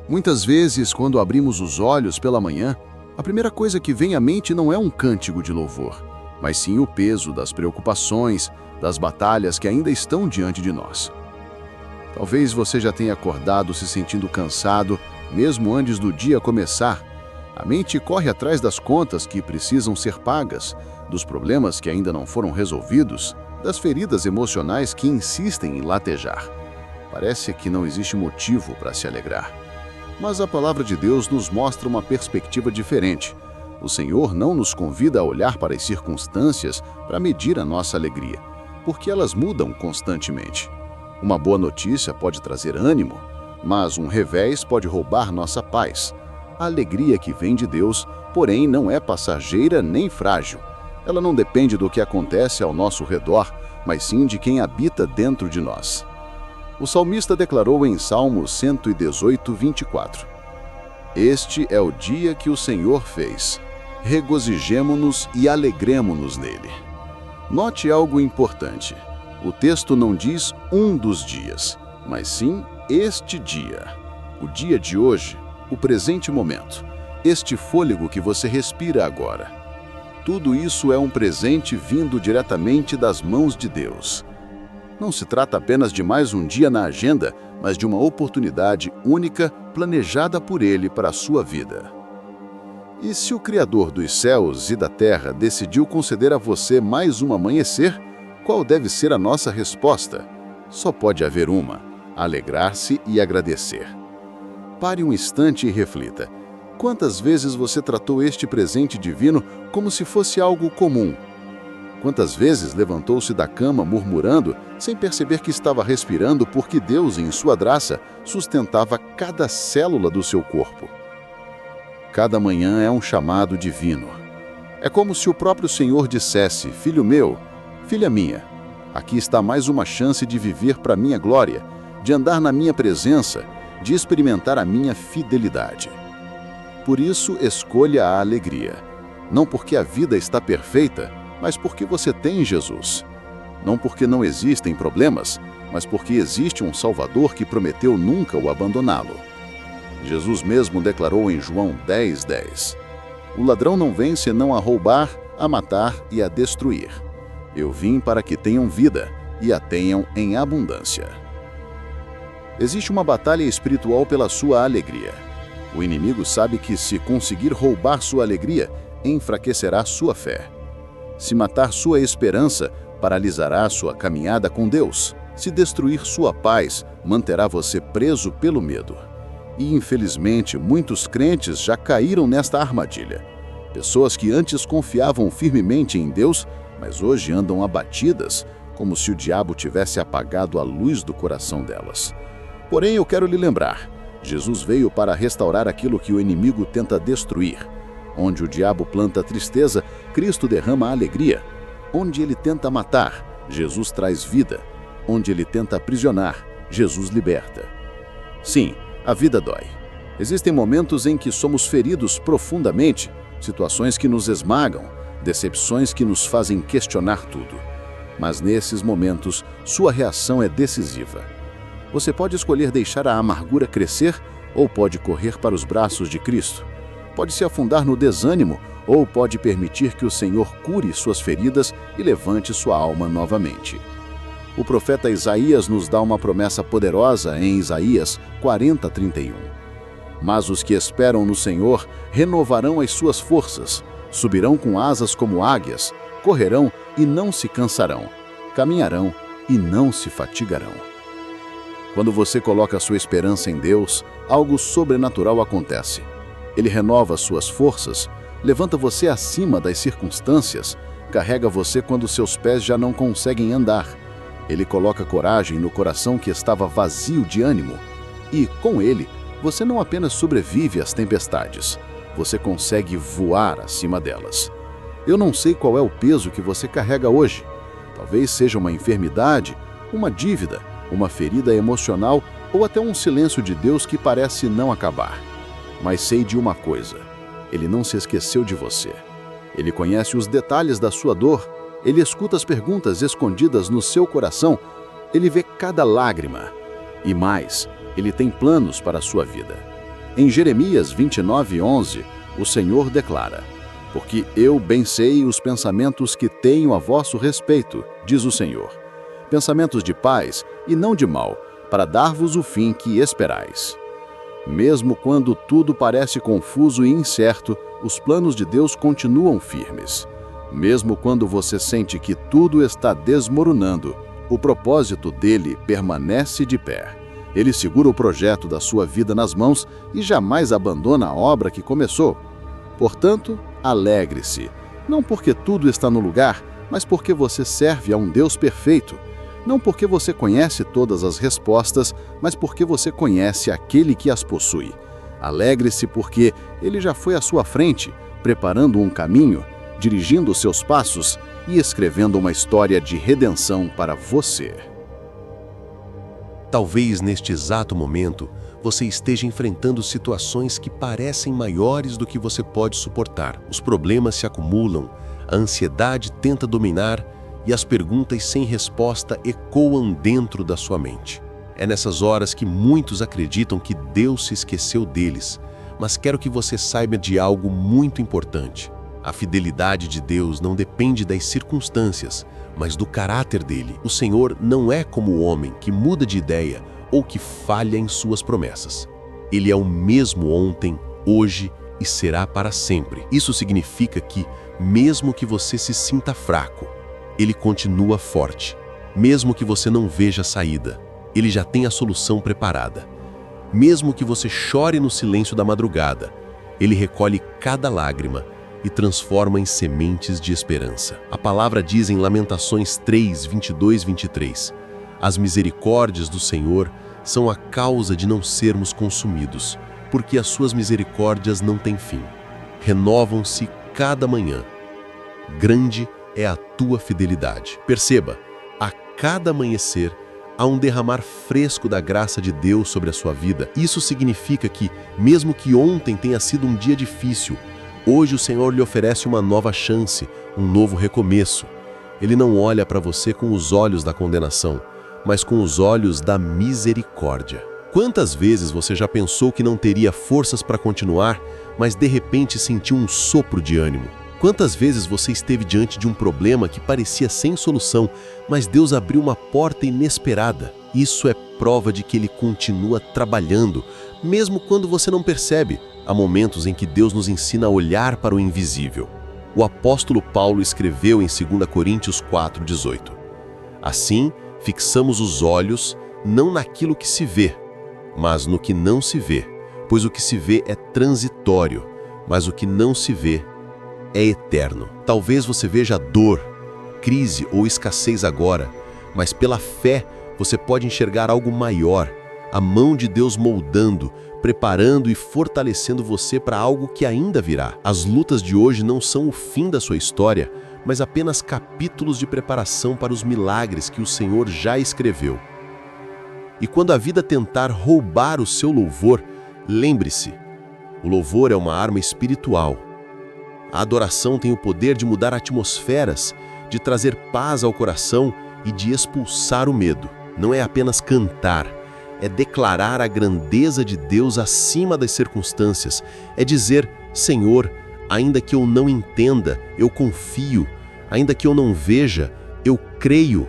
Muitas vezes, quando abrimos os olhos pela manhã, a primeira coisa que vem à mente não é um cântico de louvor, mas sim o peso das preocupações, das batalhas que ainda estão diante de nós. Talvez você já tenha acordado se sentindo cansado, mesmo antes do dia começar. A mente corre atrás das contas que precisam ser pagas, dos problemas que ainda não foram resolvidos, das feridas emocionais que insistem em latejar. Parece que não existe motivo para se alegrar. Mas a palavra de Deus nos mostra uma perspectiva diferente. O Senhor não nos convida a olhar para as circunstâncias para medir a nossa alegria, porque elas mudam constantemente. Uma boa notícia pode trazer ânimo, mas um revés pode roubar nossa paz. A alegria que vem de Deus, porém, não é passageira nem frágil. Ela não depende do que acontece ao nosso redor, mas sim de quem habita dentro de nós. O salmista declarou em Salmo 118, 24: Este é o dia que o Senhor fez. Regozijemo-nos e alegremo-nos nele. Note algo importante. O texto não diz um dos dias, mas sim este dia. O dia de hoje, o presente momento, este fôlego que você respira agora. Tudo isso é um presente vindo diretamente das mãos de Deus. Não se trata apenas de mais um dia na agenda, mas de uma oportunidade única planejada por Ele para a sua vida. E se o Criador dos céus e da terra decidiu conceder a você mais um amanhecer, qual deve ser a nossa resposta? Só pode haver uma: alegrar-se e agradecer. Pare um instante e reflita. Quantas vezes você tratou este presente divino como se fosse algo comum? Quantas vezes levantou-se da cama murmurando, sem perceber que estava respirando porque Deus, em sua graça, sustentava cada célula do seu corpo? Cada manhã é um chamado divino. É como se o próprio Senhor dissesse: filho meu, filha minha, aqui está mais uma chance de viver para a minha glória, de andar na minha presença, de experimentar a minha fidelidade. Por isso, escolha a alegria. Não porque a vida está perfeita, mas porque você tem Jesus. Não porque não existem problemas, mas porque existe um Salvador que prometeu nunca o abandoná-lo. Jesus mesmo declarou em João 10:10: O ladrão não vem senão a roubar, a matar e a destruir. Eu vim para que tenham vida e a tenham em abundância. Existe uma batalha espiritual pela sua alegria. O inimigo sabe que, se conseguir roubar sua alegria, enfraquecerá sua fé. Se matar sua esperança, paralisará sua caminhada com Deus. Se destruir sua paz, manterá você preso pelo medo. E, infelizmente, muitos crentes já caíram nesta armadilha. Pessoas que antes confiavam firmemente em Deus, mas hoje andam abatidas, como se o diabo tivesse apagado a luz do coração delas. Porém, eu quero lhe lembrar, Jesus veio para restaurar aquilo que o inimigo tenta destruir. Onde o diabo planta tristeza, Cristo derrama alegria. Onde ele tenta matar, Jesus traz vida. Onde ele tenta aprisionar, Jesus liberta. Sim, a vida dói. Existem momentos em que somos feridos profundamente, situações que nos esmagam, decepções que nos fazem questionar tudo. Mas nesses momentos, sua reação é decisiva. Você pode escolher deixar a amargura crescer ou pode correr para os braços de Cristo. Pode se afundar no desânimo ou pode permitir que o Senhor cure suas feridas e levante sua alma novamente. O profeta Isaías nos dá uma promessa poderosa em Isaías 40:31. Mas os que esperam no Senhor renovarão as suas forças, subirão com asas como águias, correrão e não se cansarão, caminharão e não se fatigarão. Quando você coloca sua esperança em Deus, algo sobrenatural acontece. Ele renova suas forças, levanta você acima das circunstâncias, carrega você quando seus pés já não conseguem andar. Ele coloca coragem no coração que estava vazio de ânimo. E, com ele, você não apenas sobrevive às tempestades, você consegue voar acima delas. Eu não sei qual é o peso que você carrega hoje. Talvez seja uma enfermidade, uma dívida, uma ferida emocional ou até um silêncio de Deus que parece não acabar. Mas sei de uma coisa: Ele não se esqueceu de você. Ele conhece os detalhes da sua dor, Ele escuta as perguntas escondidas no seu coração, Ele vê cada lágrima. E mais, Ele tem planos para a sua vida. Em Jeremias 29:11, o Senhor declara: porque eu bem sei os pensamentos que tenho a vosso respeito, diz o Senhor, pensamentos de paz e não de mal, para dar-vos o fim que esperais. Mesmo quando tudo parece confuso e incerto, os planos de Deus continuam firmes. Mesmo quando você sente que tudo está desmoronando, o propósito dele permanece de pé. Ele segura o projeto da sua vida nas mãos e jamais abandona a obra que começou. Portanto, alegre-se, não porque tudo está no lugar, mas porque você serve a um Deus perfeito. Não porque você conhece todas as respostas, mas porque você conhece aquele que as possui. Alegre-se porque ele já foi à sua frente, preparando um caminho, dirigindo seus passos e escrevendo uma história de redenção para você. Talvez neste exato momento você esteja enfrentando situações que parecem maiores do que você pode suportar. Os problemas se acumulam, a ansiedade tenta dominar e as perguntas sem resposta ecoam dentro da sua mente. É nessas horas que muitos acreditam que Deus se esqueceu deles, mas quero que você saiba de algo muito importante. A fidelidade de Deus não depende das circunstâncias, mas do caráter dele. O Senhor não é como o homem que muda de ideia ou que falha em suas promessas. Ele é o mesmo ontem, hoje e será para sempre. Isso significa que, mesmo que você se sinta fraco, ele continua forte. Mesmo que você não veja a saída, ele já tem a solução preparada. Mesmo que você chore no silêncio da madrugada, ele recolhe cada lágrima e transforma em sementes de esperança. A palavra diz em Lamentações 3, 22, 23, as misericórdias do Senhor são a causa de não sermos consumidos, porque as suas misericórdias não têm fim. Renovam-se cada manhã. Grande é a tua fidelidade. Perceba, a cada amanhecer há um derramar fresco da graça de Deus sobre a sua vida. Isso significa que, mesmo que ontem tenha sido um dia difícil, hoje o Senhor lhe oferece uma nova chance, um novo recomeço. Ele não olha para você com os olhos da condenação, mas com os olhos da misericórdia. Quantas vezes você já pensou que não teria forças para continuar, mas de repente sentiu um sopro de ânimo? Quantas vezes você esteve diante de um problema que parecia sem solução, mas Deus abriu uma porta inesperada? Isso é prova de que Ele continua trabalhando, mesmo quando você não percebe. Há momentos em que Deus nos ensina a olhar para o invisível. O apóstolo Paulo escreveu em 2 Coríntios 4:18. Assim, fixamos os olhos não naquilo que se vê, mas no que não se vê, pois o que se vê é transitório, mas o que não se vê é eterno. Talvez você veja dor, crise ou escassez agora, mas pela fé você pode enxergar algo maior, a mão de Deus moldando, preparando e fortalecendo você para algo que ainda virá. As lutas de hoje não são o fim da sua história, mas apenas capítulos de preparação para os milagres que o Senhor já escreveu. E quando a vida tentar roubar o seu louvor, lembre-se, o louvor é uma arma espiritual. A adoração tem o poder de mudar atmosferas, de trazer paz ao coração e de expulsar o medo. Não é apenas cantar, é declarar a grandeza de Deus acima das circunstâncias. É dizer, Senhor, ainda que eu não entenda, eu confio. Ainda que eu não veja, eu creio.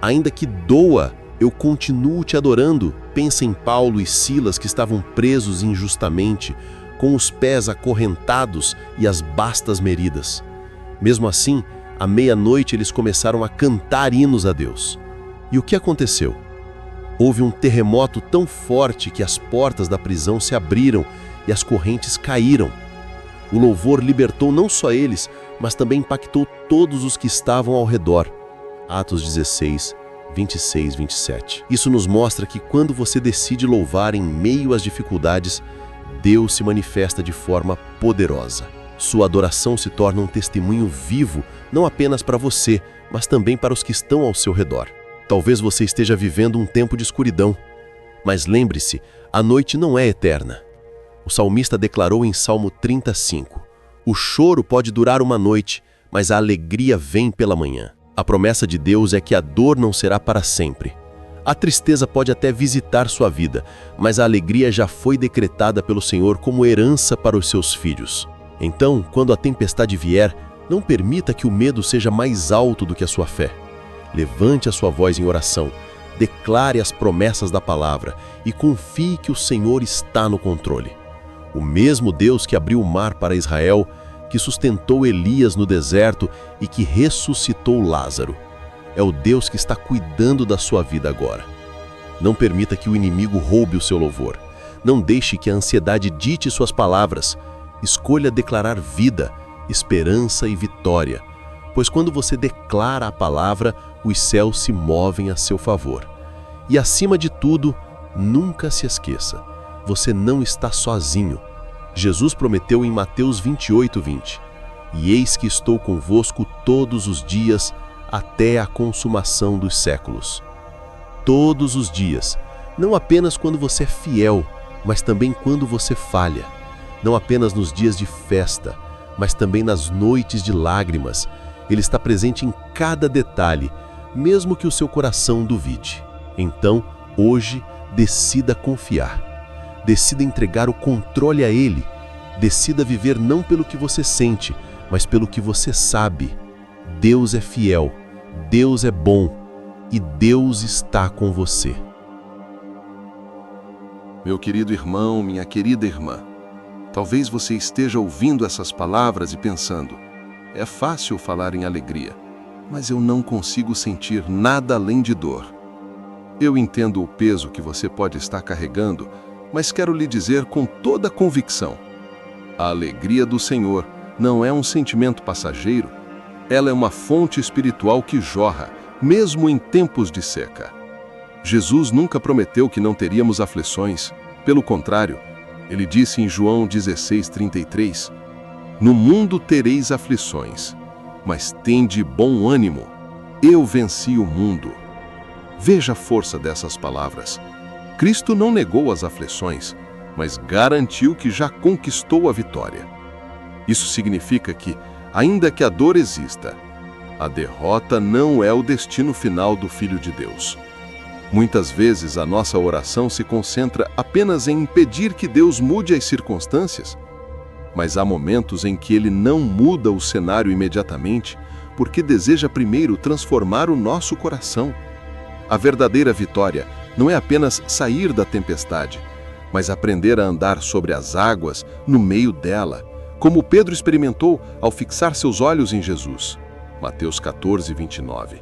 Ainda que doa, eu continuo te adorando. Pensa em Paulo e Silas que estavam presos injustamente, com os pés acorrentados e as bastas meridas. Mesmo assim, à meia-noite eles começaram a cantar hinos a Deus. E o que aconteceu? Houve um terremoto tão forte que as portas da prisão se abriram e as correntes caíram. O louvor libertou não só eles, mas também impactou todos os que estavam ao redor. Atos 16, 26, 27. Isso nos mostra que quando você decide louvar em meio às dificuldades, Deus se manifesta de forma poderosa. Sua adoração se torna um testemunho vivo, não apenas para você, mas também para os que estão ao seu redor. Talvez você esteja vivendo um tempo de escuridão, mas lembre-se, a noite não é eterna. O salmista declarou em Salmo 35, o choro pode durar uma noite, mas a alegria vem pela manhã. A promessa de Deus é que a dor não será para sempre. A tristeza pode até visitar sua vida, mas a alegria já foi decretada pelo Senhor como herança para os seus filhos. Então, quando a tempestade vier, não permita que o medo seja mais alto do que a sua fé. Levante a sua voz em oração, declare as promessas da palavra e confie que o Senhor está no controle. O mesmo Deus que abriu o mar para Israel, que sustentou Elias no deserto e que ressuscitou Lázaro, é o Deus que está cuidando da sua vida agora. Não permita que o inimigo roube o seu louvor. Não deixe que a ansiedade dite suas palavras. Escolha declarar vida, esperança e vitória, pois quando você declara a palavra, os céus se movem a seu favor. E acima de tudo, nunca se esqueça, você não está sozinho. Jesus prometeu em Mateus 28:20, e eis que estou convosco todos os dias até a consumação dos séculos. Todos os dias, não apenas quando você é fiel, mas também quando você falha. Não apenas nos dias de festa, mas também nas noites de lágrimas. Ele está presente em cada detalhe, mesmo que o seu coração duvide. Então, hoje, decida confiar. Decida entregar o controle a Ele. Decida viver não pelo que você sente, mas pelo que você sabe. Deus é fiel, Deus é bom e Deus está com você. Meu querido irmão, minha querida irmã, talvez você esteja ouvindo essas palavras e pensando: é fácil falar em alegria, mas eu não consigo sentir nada além de dor. Eu entendo o peso que você pode estar carregando, mas quero lhe dizer com toda a convicção: a alegria do Senhor não é um sentimento passageiro, ela é uma fonte espiritual que jorra, mesmo em tempos de seca. Jesus nunca prometeu que não teríamos aflições. Pelo contrário, ele disse em João 16:33, no mundo tereis aflições, mas tende bom ânimo, eu venci o mundo. Veja a força dessas palavras. Cristo não negou as aflições, mas garantiu que já conquistou a vitória. Isso significa que, ainda que a dor exista, a derrota não é o destino final do Filho de Deus. Muitas vezes a nossa oração se concentra apenas em impedir que Deus mude as circunstâncias, mas há momentos em que Ele não muda o cenário imediatamente, porque deseja primeiro transformar o nosso coração. A verdadeira vitória não é apenas sair da tempestade, mas aprender a andar sobre as águas no meio dela, como Pedro experimentou ao fixar seus olhos em Jesus. Mateus 14:29.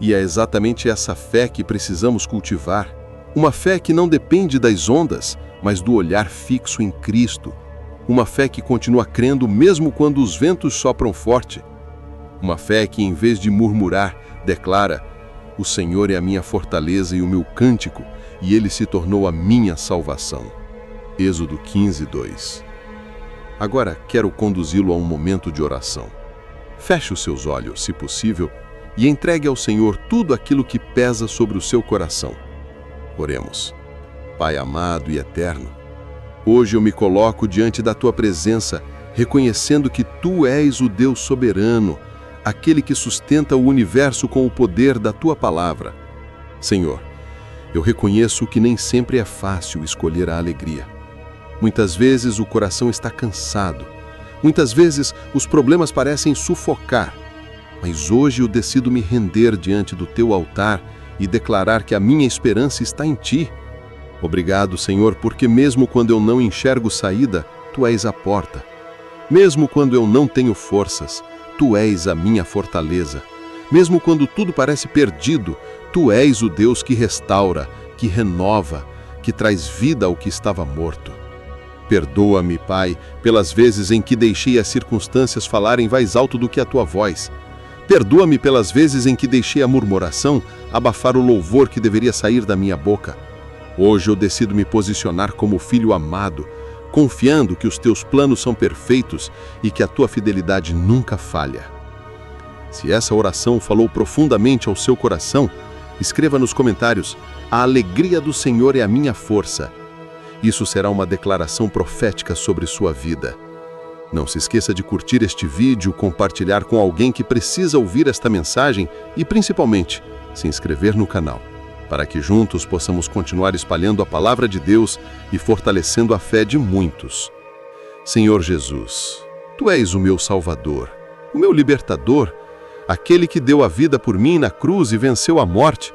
E é exatamente essa fé que precisamos cultivar, uma fé que não depende das ondas, mas do olhar fixo em Cristo, uma fé que continua crendo mesmo quando os ventos sopram forte, uma fé que, em vez de murmurar, declara: o Senhor é a minha fortaleza e o meu cântico, e Ele se tornou a minha salvação. Êxodo 15:2. Agora quero conduzi-lo a um momento de oração. Feche os seus olhos, se possível, e entregue ao Senhor tudo aquilo que pesa sobre o seu coração. Oremos. Pai amado e eterno, hoje eu me coloco diante da Tua presença, reconhecendo que Tu és o Deus soberano, aquele que sustenta o universo com o poder da Tua palavra. Senhor, eu reconheço que nem sempre é fácil escolher a alegria. Muitas vezes o coração está cansado. Muitas vezes os problemas parecem sufocar. Mas hoje eu decido me render diante do Teu altar e declarar que a minha esperança está em Ti. Obrigado, Senhor, porque mesmo quando eu não enxergo saída, Tu és a porta. Mesmo quando eu não tenho forças, Tu és a minha fortaleza. Mesmo quando tudo parece perdido, Tu és o Deus que restaura, que renova, que traz vida ao que estava morto. Perdoa-me, Pai, pelas vezes em que deixei as circunstâncias falarem mais alto do que a Tua voz. Perdoa-me pelas vezes em que deixei a murmuração abafar o louvor que deveria sair da minha boca. Hoje eu decido me posicionar como filho amado, confiando que os Teus planos são perfeitos e que a Tua fidelidade nunca falha. Se essa oração falou profundamente ao seu coração, escreva nos comentários: a alegria do Senhor é a minha força. Isso será uma declaração profética sobre sua vida. Não se esqueça de curtir este vídeo, compartilhar com alguém que precisa ouvir esta mensagem e, principalmente, se inscrever no canal. para que juntos possamos continuar espalhando a palavra de Deus e fortalecendo a fé de muitos. Senhor Jesus, Tu és o meu Salvador, o meu libertador, aquele que deu a vida por mim na cruz e venceu a morte.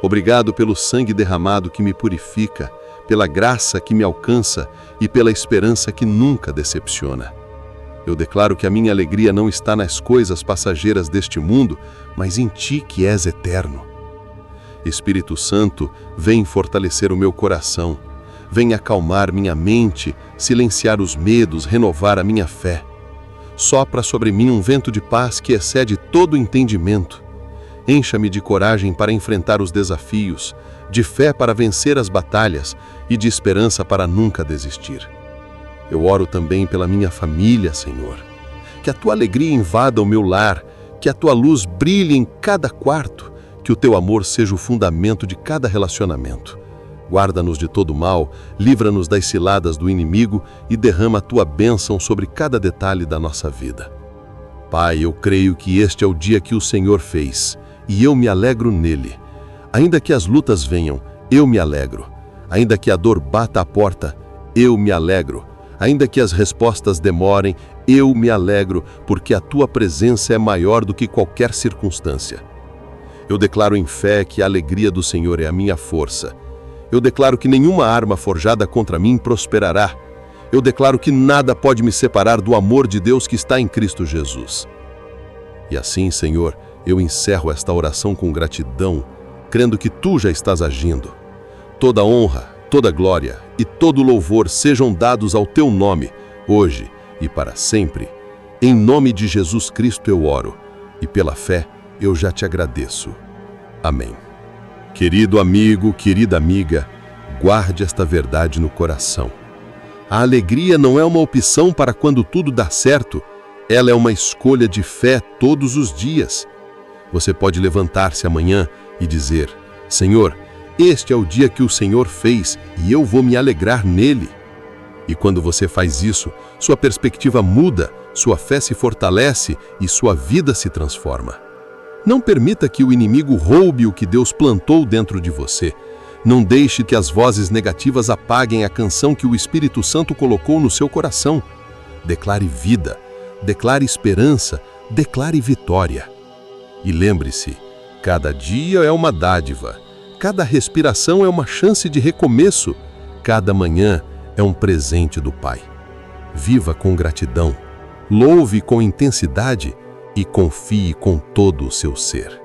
Obrigado pelo sangue derramado que me purifica, pela graça que me alcança e pela esperança que nunca decepciona. Eu declaro que a minha alegria não está nas coisas passageiras deste mundo, mas em Ti que és eterno. Espírito Santo, vem fortalecer o meu coração, vem acalmar minha mente, silenciar os medos, renovar a minha fé. Sopra sobre mim um vento de paz que excede todo entendimento. Encha-me de coragem para enfrentar os desafios, de fé para vencer as batalhas e de esperança para nunca desistir. Eu oro também pela minha família, Senhor. Que a Tua alegria invada o meu lar, que a Tua luz brilhe em cada quarto, que o Teu amor seja o fundamento de cada relacionamento. Guarda-nos de todo mal, livra-nos das ciladas do inimigo e derrama a Tua bênção sobre cada detalhe da nossa vida. Pai, eu creio que este é o dia que o Senhor fez, e eu me alegro nele. Ainda que as lutas venham, eu me alegro. Ainda que a dor bata à porta, eu me alegro. Ainda que as respostas demorem, eu me alegro, porque a Tua presença é maior do que qualquer circunstância. Eu declaro em fé que a alegria do Senhor é a minha força. Eu declaro que nenhuma arma forjada contra mim prosperará. Eu declaro que nada pode me separar do amor de Deus que está em Cristo Jesus. E assim, Senhor, eu encerro esta oração com gratidão, crendo que Tu já estás agindo. Toda honra, toda glória e todo louvor sejam dados ao Teu nome, hoje e para sempre. Em nome de Jesus Cristo eu oro, e pela fé eu já te agradeço. Amém. Querido amigo, querida amiga, guarde esta verdade no coração. A alegria não é uma opção para quando tudo dá certo, ela é uma escolha de fé todos os dias. Você pode levantar-se amanhã e dizer: Senhor, este é o dia que o Senhor fez e eu vou me alegrar nele. E quando você faz isso, sua perspectiva muda, sua fé se fortalece e sua vida se transforma. Não permita que o inimigo roube o que Deus plantou dentro de você. Não deixe que as vozes negativas apaguem a canção que o Espírito Santo colocou no seu coração. Declare vida, declare esperança, declare vitória. E lembre-se, cada dia é uma dádiva, cada respiração é uma chance de recomeço, cada manhã é um presente do Pai. Viva com gratidão, louve com intensidade e confie com todo o seu ser.